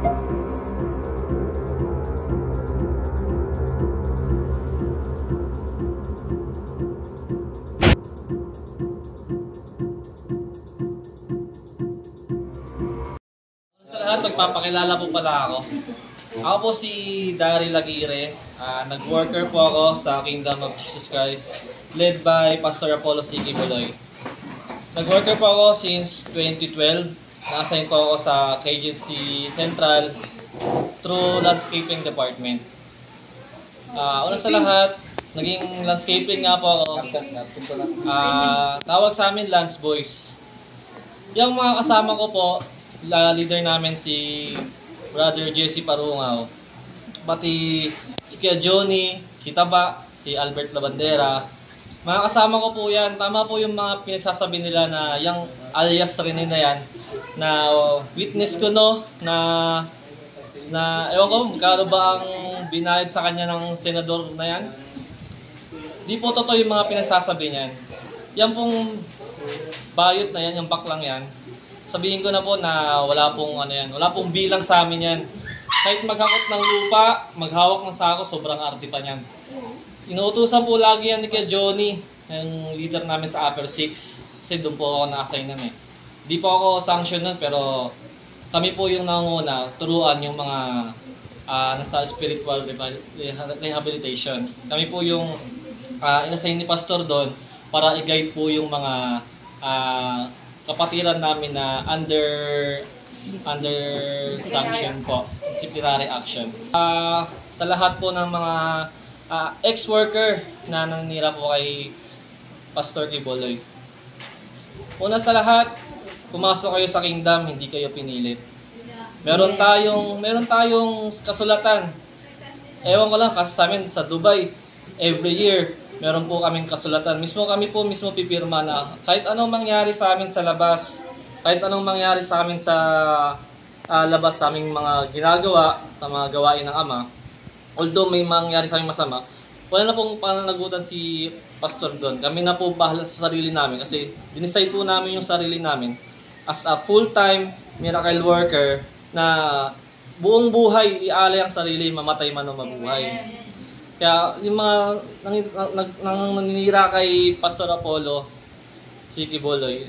Sa lahat, magpapakilala po pala ako. Ako po si Daryl Aguirre. Nag-worker po ako sa Kingdom of Jesus Christ, led by Pastor Apollo C. Kibuloy. Nag-worker po ako since 2012. Na-assign po ako sa KGC Central through Landscaping Department. Una sa lahat, naging landscaping nga po ako. Tawag sa amin Lance Boys. Yung mga kasama ko po, leader namin si Brother Jesse Parungaw, pati si Kuya Johnny, si Taba, si Albert Labandera. Mga kasama ko po yan. Tama po yung mga pinagsasabi nila na yung alias rin na yan, na witness ko no, na ewan ko, magkano ba ang binayad sa kanya ng senador na yan? Di po totoo yung mga pinagsasabi niyan. Yan pong bayot na yan, yung baklang yan, sabihin ko na po na wala pong ano yan, wala pong bilang sa amin yan. Kahit maghakot ng lupa, maghawak ng sako, sobrang arte pa niyan. Inuutusan po lagi yan ni Kuya Johnny, yung leader namin sa Upper 6, kasi doon po ako na-assign nun eh. Di po ako sanction nun, pero kami po yung nanguna, turuan yung mga nasa spiritual rehabilitation. Kami po yung inassign ni Pastor doon para i-guide po yung mga kapatiran namin na under sanction po, disciplinary action. Sa lahat po ng mga ex-worker na nanira po kay Pastor Kibuloy. Una sa lahat, pumasok kayo sa Kingdom, hindi kayo pinilit. Meron tayong kasulatan. Ewan ko lang, kasi sa amin sa Dubai, every year, meron po kaming kasulatan. Kami po pipirma na kahit anong mangyari sa amin sa labas, kahit anong mangyari sa amin sa labas sa aming mga ginagawa, sa mga gawain ng Ama, although may mangyari sa aming masama, wala na pong pananagutan si Pastor doon. Kami na po bahala sa sarili namin kasi dinicide po namin yung sarili namin as a full-time miracle worker na buong buhay ialay ang sarili, mamatay man o mabuhay. Kaya yung mga naninira kay Pastor Apollo C. Kibuloy,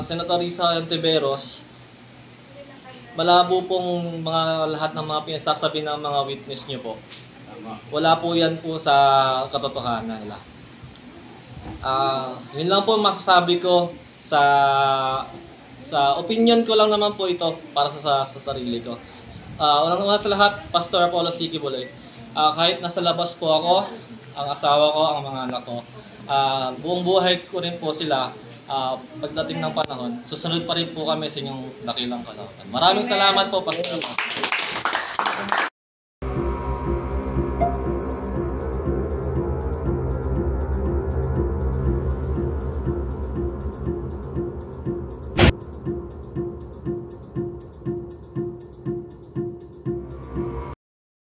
Senator Risa Ontiveros, malabo pong lahat ng mga pinagsasabi ng mga witness nyo po. Wala po yan po sa katotohanan nila. Yun lang po masasabi ko sa opinion ko lang naman po ito para sa sarili ko. Unang-una sa lahat, Pastor Apollo C. Kibuloy. Kahit nasa labas po ako, ang asawa ko, ang mga anak ko, buong buhay ko rin po sila. Pagdating ng panahon, susunod pa rin po kami sa inyong dakilang kalooban. Maraming salamat po, Pastor.